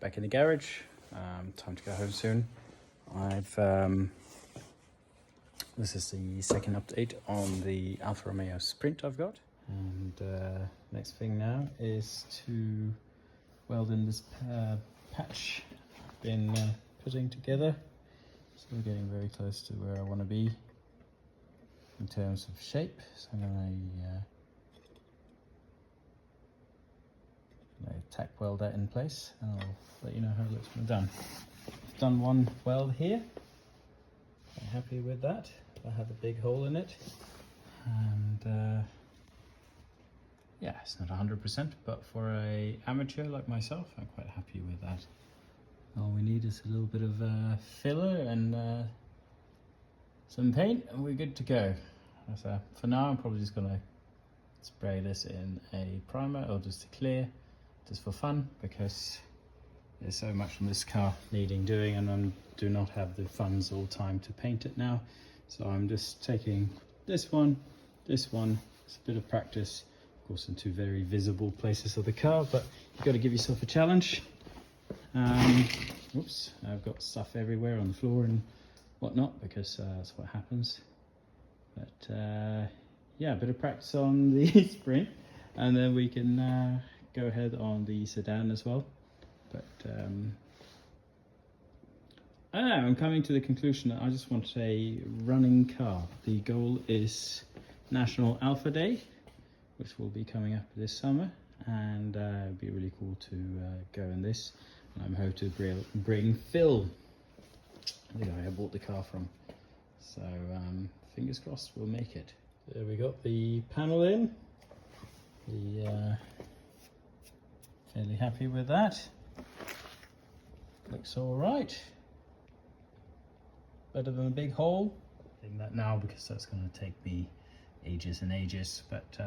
back in the garage. Time to go home soon. This is the second update on the Alfa Romeo Sprint I've got, and next thing now is to weld in this patch I've been putting together. So we're getting very close to where I want to be in terms of shape. So I'm going to tack weld that in place, and I'll let you know how it looks when I'm done. I've done one weld here. I'm happy with that. I have a big hole in it, and yeah, it's not 100%, but for a amateur like myself, I'm quite happy with that. All we need is a little bit of filler and some paint, and we're good to go. So for now, I'm probably just gonna spray this in a primer or just a clear, just for fun, because there's so much on this car needing doing, and I do not have the funds or time to paint it now. So I'm just taking this one, it's a bit of practice, of course, in two very visible places of the car, but you've got to give yourself a challenge. Oops, I've got stuff everywhere on the floor and whatnot, because that's what happens. But yeah, a bit of practice on the Sprint, and then we can go ahead on the sedan as well. But I'm coming to the conclusion that I just want a running car. The goal is National Alpha Day, which will be coming up this summer, and it'd be really cool to go in this. And I'm hoping to bring Phil, the guy I bought the car from. So fingers crossed we'll make it. There we got the panel in. Fairly happy with that. Looks all right. Better than a big hole. I'm doing that now because that's going to take me ages and ages, but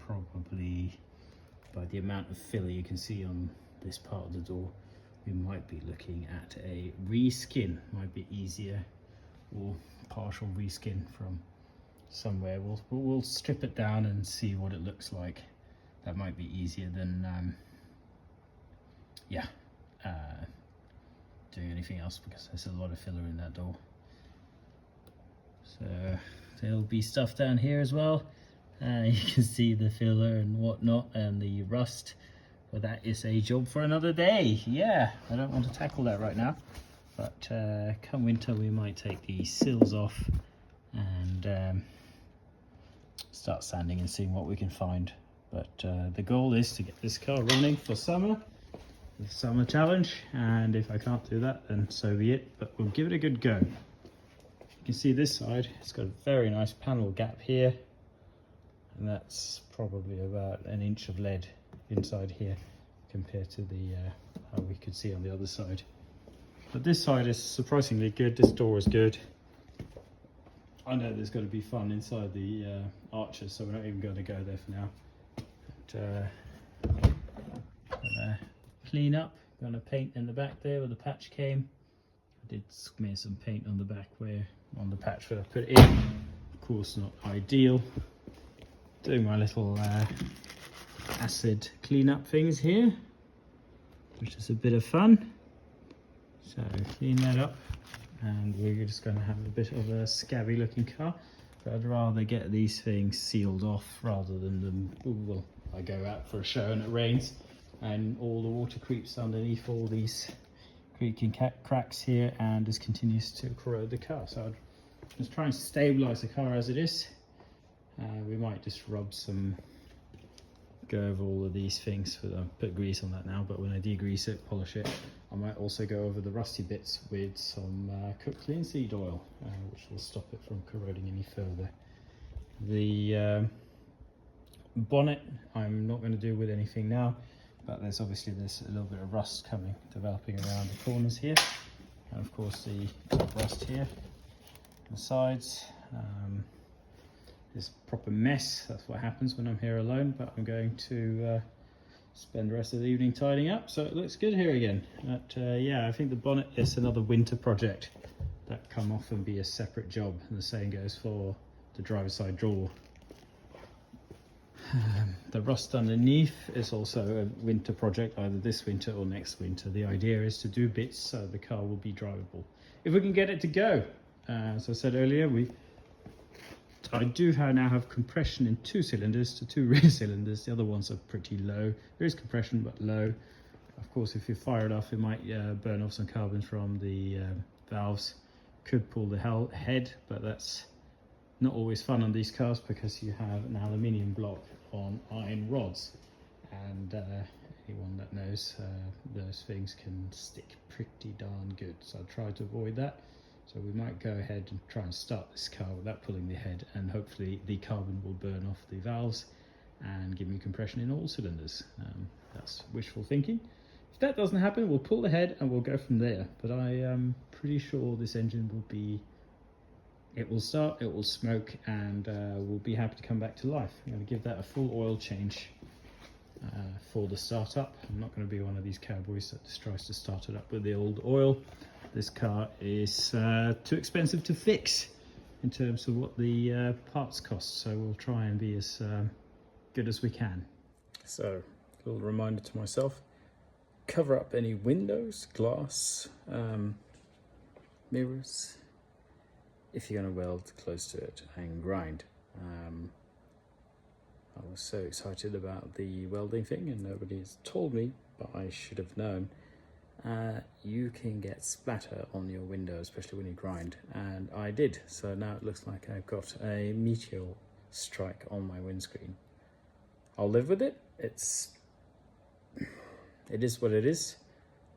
probably by the amount of filler you can see on this part of the door, we might be looking at a reskin. Might be easier, or partial reskin from somewhere. We'll strip it down and see what it looks like. That might be easier than doing anything else, because there's a lot of filler in that door. So there'll be stuff down here as well. You can see the filler and whatnot and the rust, but that is a job for another day. Yeah, I don't want to tackle that right now, but come winter we might take the sills off and start sanding and seeing what we can find. But the goal is to get this car running for summer, the summer challenge, and if I can't do that, then so be it, but we'll give it a good go. You can see this side, it's got a very nice panel gap here, and that's probably about an inch of lead inside here compared to the how we could see on the other side. But this side is surprisingly good. This door is good. I know there's got to be fun inside the arches, so we're not even going to go there for now. But, clean up. Going to paint in the back there where the patch came. I did smear some paint on the back where on the patch where I put it in. Of course, not ideal. Doing my little acid cleanup things here, which is a bit of fun. So clean that up, and we're just going to have a bit of a scabby looking car. But I'd rather get these things sealed off rather than them. Well, I go out for a show and it rains, and all the water creeps underneath all these creaking cracks here and just continues to corrode the car. So I'd just try and stabilize the car as it is. We might just rub some, go over all of these things. I'll put grease on that now, but when I degrease it, polish it, I might also go over the rusty bits with some cooked linseed oil, which will stop it from corroding any further. The bonnet I'm not going to do with anything now, but there's obviously this a little bit of rust developing around the corners here, and of course the top rust here, the sides. It's a proper mess. That's what happens when I'm here alone, but I'm going to spend the rest of the evening tidying up, so it looks good here again. But yeah, I think the bonnet is another winter project that come off and be a separate job, and the same goes for the driver's side door. The rust underneath is also a winter project, either this winter or next winter. The idea is to do bits so the car will be drivable if we can get it to go. As I said earlier, I do now have compression in 2 cylinders to 2 rear cylinders. The other ones are pretty low. There is compression, but low. Of course, if you fire it off, it might burn off some carbon from the valves. Could pull the head, but that's not always fun on these cars because you have an aluminium block on iron rods, and anyone that knows those things can stick pretty darn good. So I try to avoid that. So we might go ahead and try and start this car without pulling the head, and hopefully the carbon will burn off the valves and give me compression in all cylinders. That's wishful thinking. If that doesn't happen, we'll pull the head and we'll go from there. But I am pretty sure this engine will be, it will start, it will smoke, and we'll be happy to come back to life. I'm going to give that a full oil change for the startup. I'm not going to be one of these cowboys that just tries to start it up with the old oil. This car is too expensive to fix in terms of what the parts cost, so we'll try and be as good as we can. So, a little reminder to myself, cover up any windows, glass, mirrors, if you're going to weld close to it, and grind. I was so excited about the welding thing and nobody's told me, but I should have known. You can get splatter on your window, especially when you grind, and I did. So now it looks like I've got a meteor strike on my windscreen. I'll live with it. It is what it is,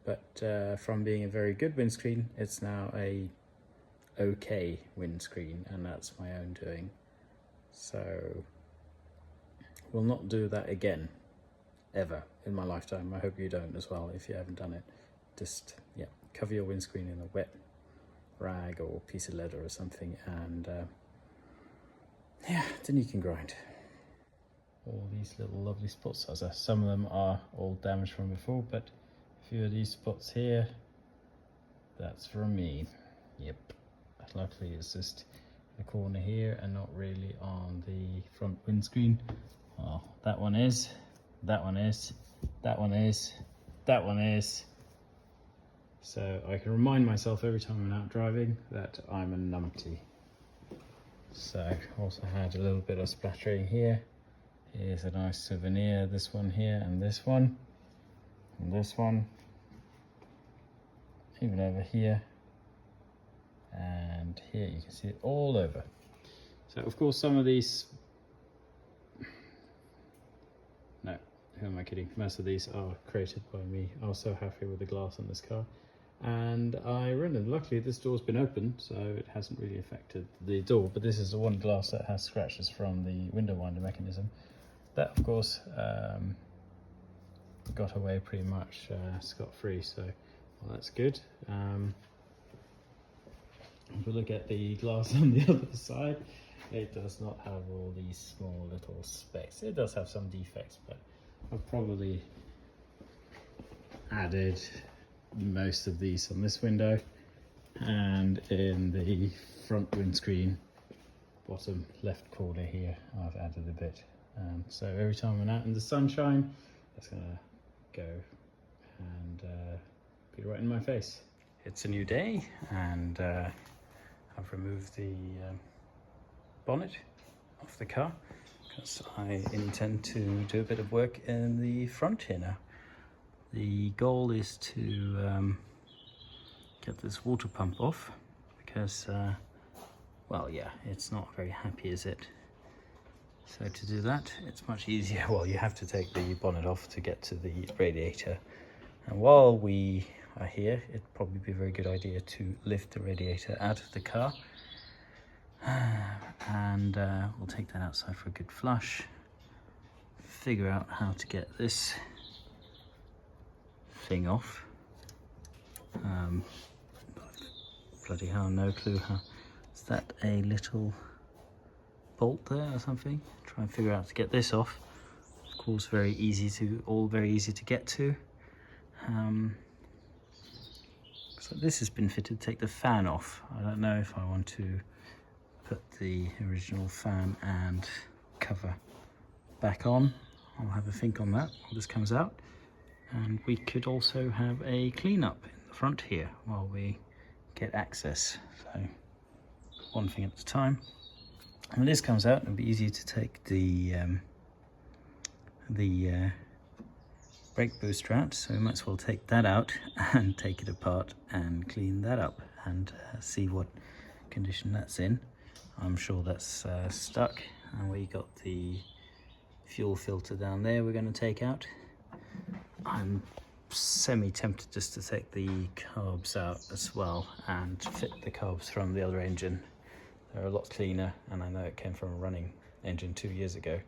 but from being a very good windscreen, it's now a okay windscreen, and that's my own doing. So we'll not do that again, ever, in my lifetime. I hope you don't as well, if you haven't done it. Just, yeah, cover your windscreen in a wet rag or piece of leather or something, and yeah, then you can grind. All these little lovely spots, some of them are all damaged from before, but a few of these spots here, that's from me. Yep, luckily it's just the corner here and not really on the front windscreen. Well, that one is, that one is, that one is, that one is. So I can remind myself every time I'm out driving that I'm a numpty. So also had a little bit of splattering here. Here's a nice souvenir, this one here, and this one, and this one, even over here, and here you can see it all over. So of course some of these, no, who am I kidding, most of these are created by me. I was so happy with the glass on this car, and I rendered. Luckily this door's been open, so it hasn't really affected the door, but this is the one glass that has scratches from the window winder mechanism. That of course got away pretty much scot-free, so well, that's good. If we look at the glass on the other side, it does not have all these small little specks. It does have some defects, but I've probably added most of these on this window, and in the front windscreen bottom left corner here I've added a bit. So every time I'm out in the sunshine, that's gonna go and be right in my face. It's a new day, and I've removed the bonnet off the car because I intend to do a bit of work in the front here now. The goal is to get this water pump off because, well, yeah, it's not very happy, is it? So to do that, it's much easier. Well, you have to take the bonnet off to get to the radiator. And while we are here, it'd probably be a very good idea to lift the radiator out of the car. And we'll take that outside for a good flush. Figure out how to get this thing off. Bloody hell, no clue how. Is that a little bolt there or something? Try and figure out how to get this off. Of course, very easy to get to. So this has been fitted. Take the fan off. I don't know if I want to put the original fan and cover back on. I'll have a think on that while this comes out. And we could also have a clean up in the front here while we get access. So one thing at a time. When this comes out, it'll be easier to take the brake booster out, so we might as well take that out and take it apart and clean that up and see what condition that's in. I'm sure that's stuck, and we got the fuel filter down there we're going to take out. I'm semi-tempted just to take the carbs out as well and fit the carbs from the other engine. They're a lot cleaner, and I know it came from a running engine 2 years ago,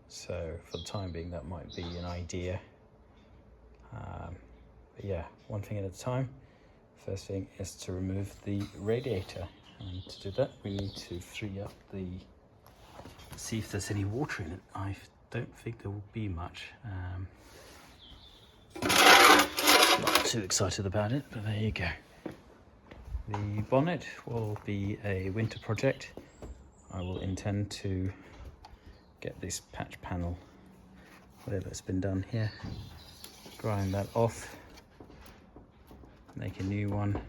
so for the time being that might be an idea. But yeah, one thing at a time. First thing is to remove the radiator, and to do that we need to free up see if there's any water in it. I don't think there will be much. Not too excited about it, but there you go. The bonnet will be a winter project. I will intend to get this patch panel, whatever's been done here, grind that off, make a new one,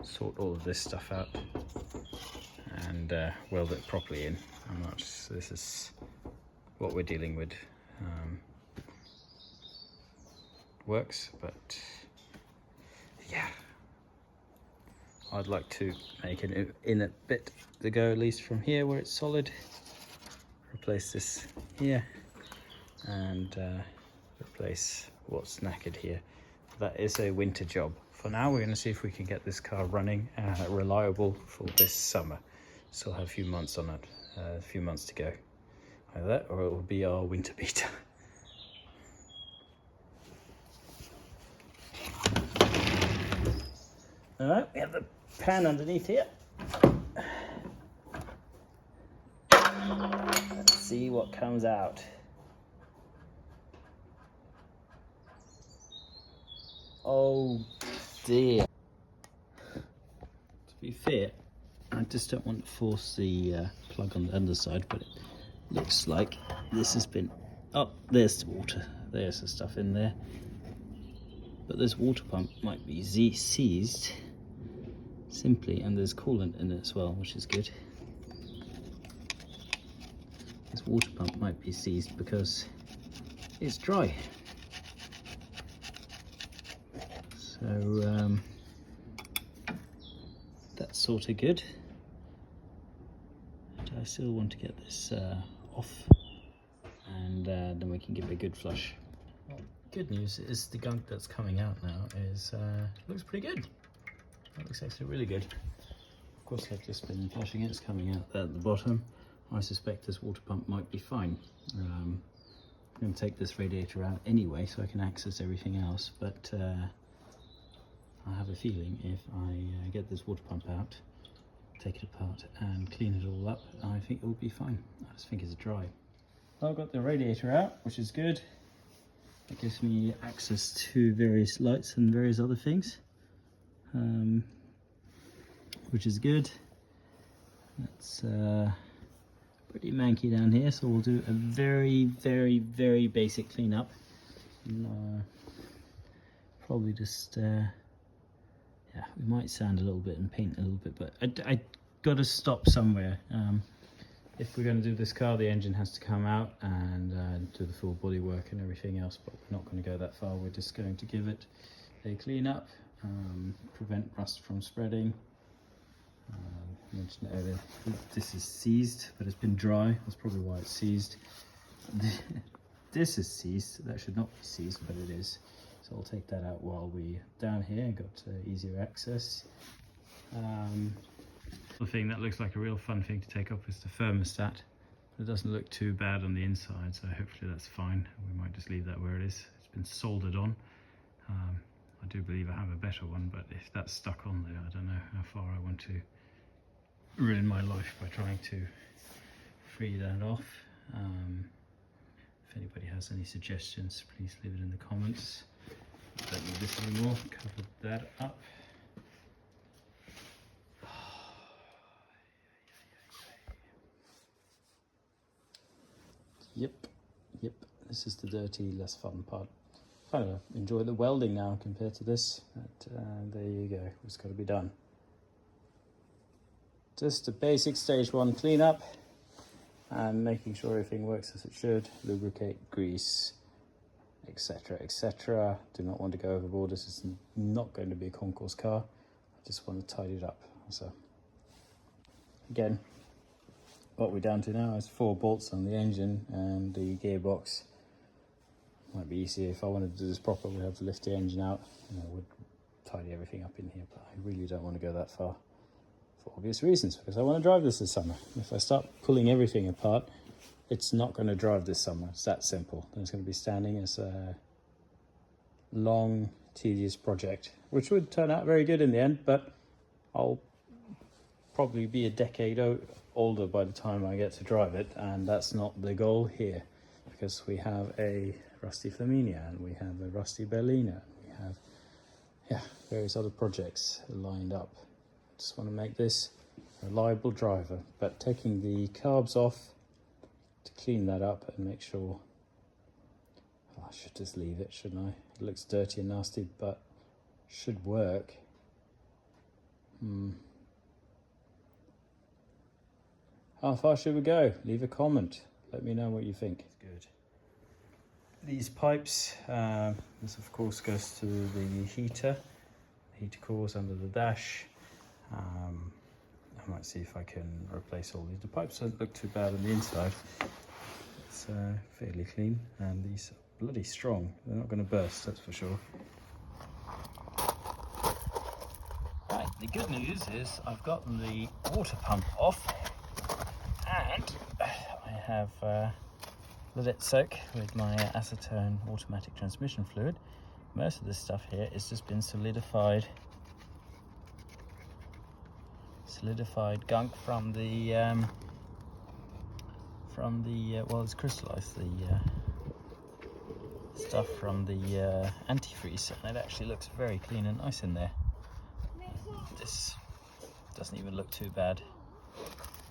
sort all of this stuff out, and weld it properly in. This is what we're dealing with. Works, but yeah, I'd like to make an inner bit to go at least from here where it's solid, replace this here, and replace what's knackered here. That is a winter job. For now, we're going to see if we can get this car running reliable for this summer. Still have a few months on it, a few months to go. Either that or it will be our winter beater. Alright, we have the pan underneath here. Let's see what comes out. Oh dear. To be fair, I just don't want to force the plug on the underside, but it looks like this has been... Oh, there's the water. There's the stuff in there. But this water pump might be seized simply, and there's coolant in it as well, which is good. This water pump might be seized because it's dry. So that's sort of good. But I still want to get this off, and then we can give it a good flush. Well, good news is the gunk that's coming out now looks pretty good. That looks actually really good. Of course, I've just been flushing it. It's coming out there at the bottom. I suspect this water pump might be fine. I'm going to take this radiator out anyway so I can access everything else, but I have a feeling if I get this water pump out, take it apart and clean it all up, I think it will be fine. I just think it's dry. Well, I've got the radiator out, which is good. It gives me access to various lights and various other things, which is good. That's pretty manky down here, so we'll do a very, very, very basic cleanup. Probably just, yeah, we might sand a little bit and paint a little bit, but I got to stop somewhere. If we're going to do this car, the engine has to come out and do the full bodywork and everything else, but we're not going to go that far. We're just going to give it a clean up, prevent rust from spreading. I mentioned earlier, this is seized, but it's been dry. That's probably why it's seized. This is seized. That should not be seized, but it is. So I'll take that out while we're down here. Got easier access. The thing that looks like a real fun thing to take off is the thermostat. It doesn't look too bad on the inside, so hopefully that's fine. We might just leave that where it is. It's been soldered on. I do believe I have a better one, but if that's stuck on there, I don't know how far I want to ruin my life by trying to free that off. If anybody has any suggestions, please leave it in the comments. Don't need this anymore. Cover that up. Yep, this is the dirty, less fun part. Kind of enjoy the welding now compared to this, but there you go, it's got to be done. Just a basic stage 1 cleanup and making sure everything works as it should. Lubricate, grease, etc, etc. Do not want to go overboard. This is not going to be a concourse car. I just want to tidy it up. So again, what we're down to now is 4 bolts on the engine and the gearbox. Might be easier if I wanted to do this proper. We'd have to lift the engine out and I would tidy everything up in here, but I really don't want to go that far for obvious reasons, because I want to drive this summer. If I start pulling everything apart, it's not going to drive this summer. It's that simple. Then it's going to be standing as a long, tedious project, which would turn out very good in the end, but I'll probably be a decade older by the time I get to drive it, and that's not the goal here, because we have a rusty Flaminia and we have a rusty Berliner, we have various other projects lined up. Just want to make this a reliable driver, but taking the carbs off to clean that up and make sure. I should just leave it, shouldn't I? It looks dirty and nasty, but should work. How far should we go? Leave a comment. Let me know what you think. It's good. These pipes, this of course goes to the heater. The heater cores under the dash. I might see if I can replace all these. The pipes don't look too bad on the inside. It's fairly clean, and these are bloody strong. They're not going to burst, that's for sure. Right, the good news is I've gotten the water pump off, and I have let it soak with my acetone automatic transmission fluid. Most of this stuff here has just been solidified gunk from the well, it's crystallized the stuff from the antifreeze, and it actually looks very clean and nice in there. This doesn't even look too bad.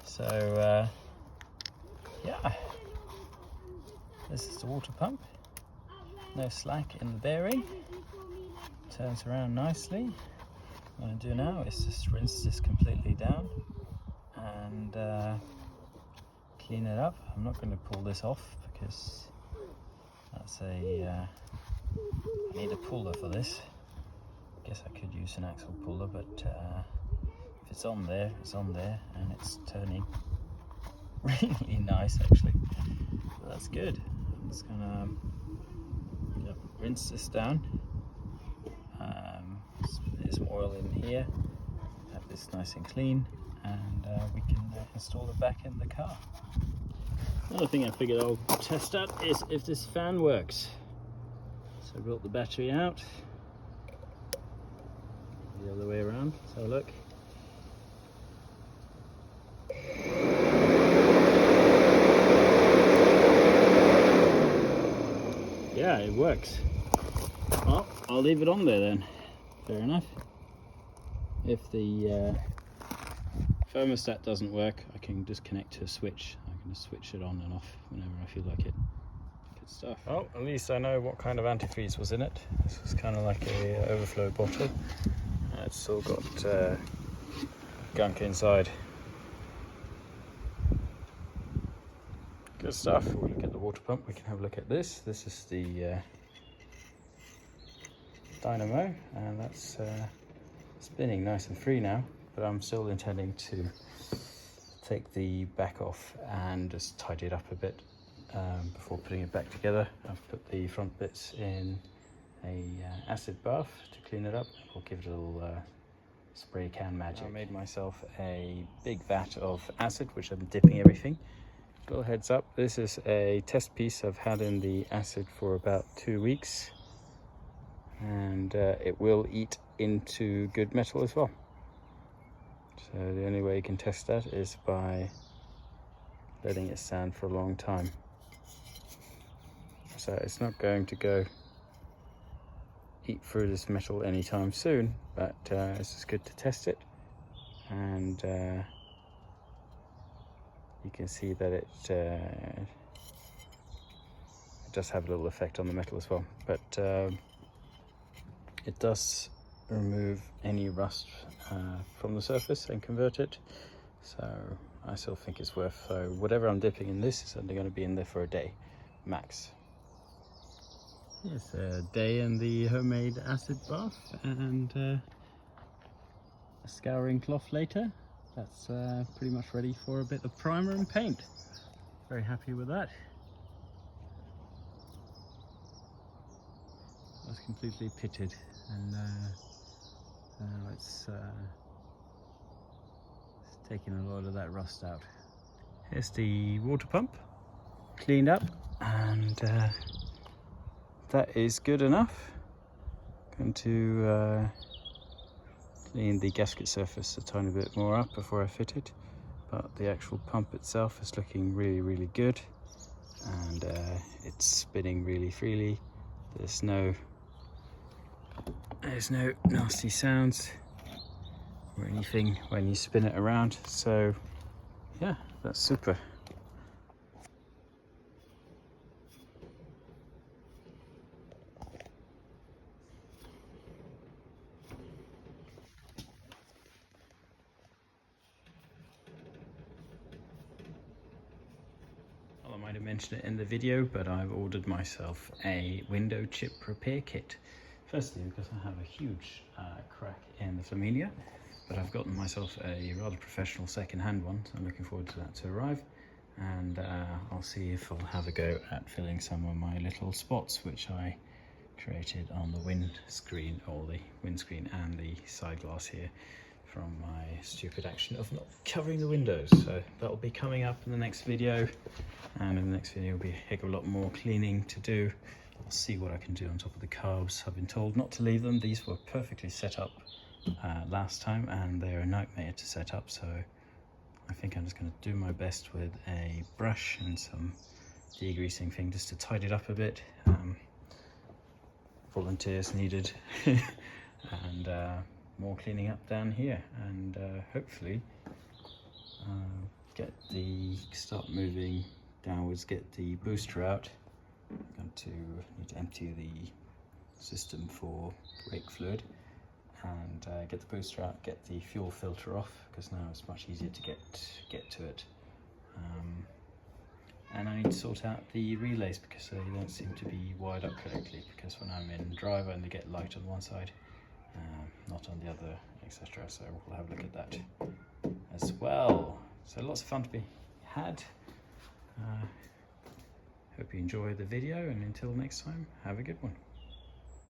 So yeah, this is the water pump. No slack in the bearing. Turns around nicely. What I'm going to do now is just rinse this completely down and clean it up. I'm not going to pull this off because that's I need a puller for this. I guess I could use an axle puller, but if it's on there, it's on there, and it's turning really nice actually. So that's good. I'm just going to rinse this down. There's some oil in here, have this nice and clean, and we can install it back in the car. Another thing I figured I'll test out is if this fan works. So I brought the battery out, the other way around, let's have a look. Yeah, it works. Well, I'll leave it on there then. Fair enough. If the thermostat doesn't work, I can just connect to a switch. I can just switch it on and off whenever I feel like it. Good stuff. Oh, at least I know what kind of antifreeze was in it. This was kind of like a overflow bottle. It's still got gunk inside. Good stuff. We'll look at the water pump. We can have a look at this. This is the dynamo, and that's spinning nice and free now, but I'm still intending to take the back off and just tidy it up a bit before putting it back together. I've put the front bits in a acid bath to clean it up. I'll give it a little spray can magic. I made myself a big vat of acid, which I'm dipping everything. Little heads up, this is a test piece. I've had in the acid for about 2 weeks, and it will eat into good metal as well. So the only way you can test that is by letting it stand for a long time. So it's not going to go eat through this metal anytime soon, but it's just good to test it. And you can see that it does have a little effect on the metal as well, but it does remove any rust from the surface and convert it, so I still think it's worth. So whatever I'm dipping in this is only going to be in there for a day max. Yes, a day in the homemade acid bath and a scouring cloth later. That's pretty much ready for a bit of primer and paint. Very happy with that. It was completely pitted, and now it's taking a lot of that rust out. Here's the water pump, cleaned up, and that is good enough. Going to clean the gasket surface a tiny bit more up before I fit it, but the actual pump itself is looking really good, and it's spinning really freely. There's no nasty sounds or anything when you spin it around, so yeah, that's super. Well, I might have mentioned it in the video, but I've ordered myself a window chip repair kit. Firstly, because I have a huge crack in the flaminia, but I've gotten myself a rather professional second-hand one, so I'm looking forward to that to arrive. And I'll see if I'll have a go at filling some of my little spots, which I created on the windscreen, or the windscreen and the side glass here, from my stupid action of not covering the windows. So that'll be coming up in the next video, and in the next video will be a heck of a lot more cleaning to do. I'll see what I can do on top of the carbs. I've been told not to leave them. These were perfectly set up last time, and they're a nightmare to set up, so I think I'm just going to do my best with a brush and some degreasing thing just to tidy it up a bit. Volunteers needed. And more cleaning up down here, and hopefully start moving downwards, get the booster out. I'm going to need to empty the system for brake fluid, and get the booster out, get the fuel filter off, because now it's much easier to get to it. And I need to sort out the relays, because they don't seem to be wired up correctly, because when I'm in drive I only get light on one side, not on the other, etc. So we'll have a look at that as well. So lots of fun to be had. Hope you enjoyed the video, and until next time, have a good one.